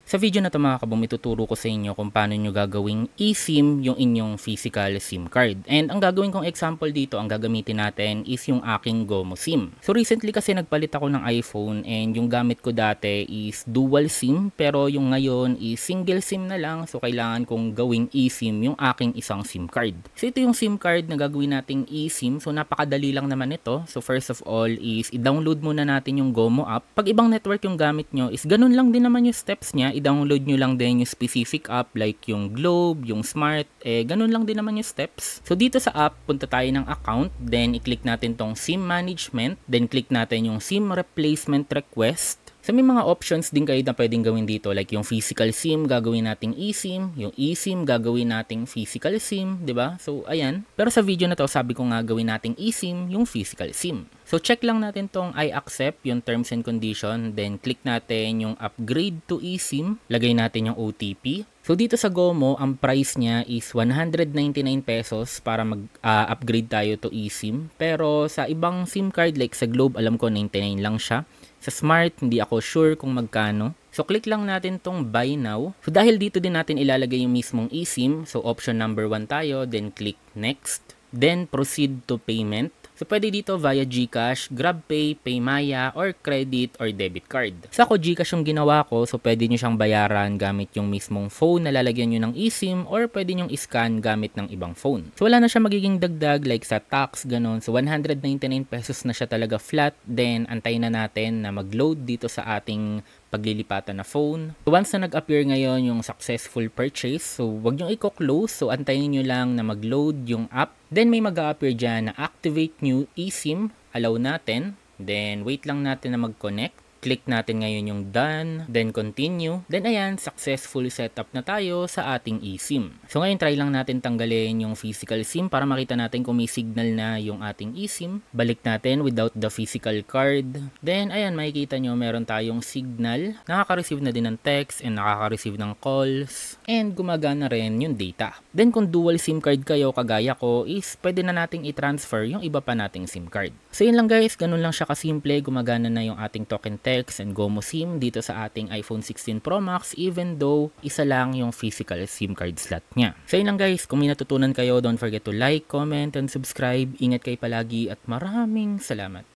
Sa video na 'to mga kabum, ituturo ko sa inyo kung paano nyo gagawing eSIM yung inyong physical SIM card. And ang gagawin kong example dito, ang gagamitin natin is yung aking GOMO SIM. So recently kasi nagpalit ako ng iPhone and yung gamit ko dati is dual SIM pero yung ngayon is single SIM na lang. So kailangan kong gawing eSIM yung aking isang SIM card. So ito yung SIM card na gagawin nating eSIM. So napakadali lang naman ito. So first of all is i-download muna natin yung GOMO app. Pag ibang network yung gamit nyo is ganun lang din naman yung steps niya. I-download nyo lang din yung specific app like yung Globe, yung Smart, ganun lang din naman yung steps. So dito sa app, punta tayo ng account, then i-click natin tong SIM management, then click natin yung SIM replacement request. So may mga options din kayo na pwedeng gawin dito like yung physical SIM, gagawin nating eSIM, yung eSIM, gagawin nating physical SIM, 'di ba? So ayan. Pero sa video na to, sabi ko nga gawin nating eSIM yung physical SIM. So check lang natin tong I accept yung terms and condition, then click natin yung upgrade to eSIM, lagay natin yung OTP. So dito sa GOMO, ang price niya is 199 pesos para mag-upgrade tayo to eSIM. Pero sa ibang SIM card like sa Globe, alam ko 99 lang siya. Sa Smart, hindi ako sure kung magkano. So click lang natin tong buy now. So dahil dito din natin ilalagay yung mismong eSIM, so option number 1 tayo, then click next. Then proceed to payment. So pwede dito via GCash, GrabPay, PayMaya, or credit or debit card. Sa ako GCash yung ginawa ko, so pwede nyo siyang bayaran gamit yung mismong phone na lalagyan nyo ng eSIM or pwede nyo i-scan gamit ng ibang phone. So wala na siya magiging dagdag like sa tax, ganun. So 199 pesos na siya talaga flat. Then antayin na natin na mag-load dito sa ating paglilipatan na phone. So once na nag-appear ngayon yung successful purchase, so wag nyo i-close. So antayin nyo lang na mag-load yung app. Then may mag-a-appear dyan na activate new eSIM. Allow natin. Then wait lang natin na mag-connect. Click natin ngayon yung done, then continue. Then ayan, successful setup na tayo sa ating eSIM. So ngayon try lang natin tanggalin yung physical SIM para makita natin kung may signal na yung ating eSIM. Balik natin without the physical card. Then ayan, makikita nyo meron tayong signal. Nakaka-receive na din ng text and nakaka-receive ng calls. And gumagana rin yung data. Then kung dual SIM card kayo kagaya ko is pwede na nating i-transfer yung iba pa nating SIM card. So yun lang guys, ganun lang siya kasimple. Gumagana na yung ating token text and GOMO SIM dito sa ating iPhone 16 Pro Max even though isa lang yung physical SIM card slot niya. So yun lang guys, kung may natutunan kayo, don't forget to like, comment, and subscribe. Ingat kayo palagi at maraming salamat.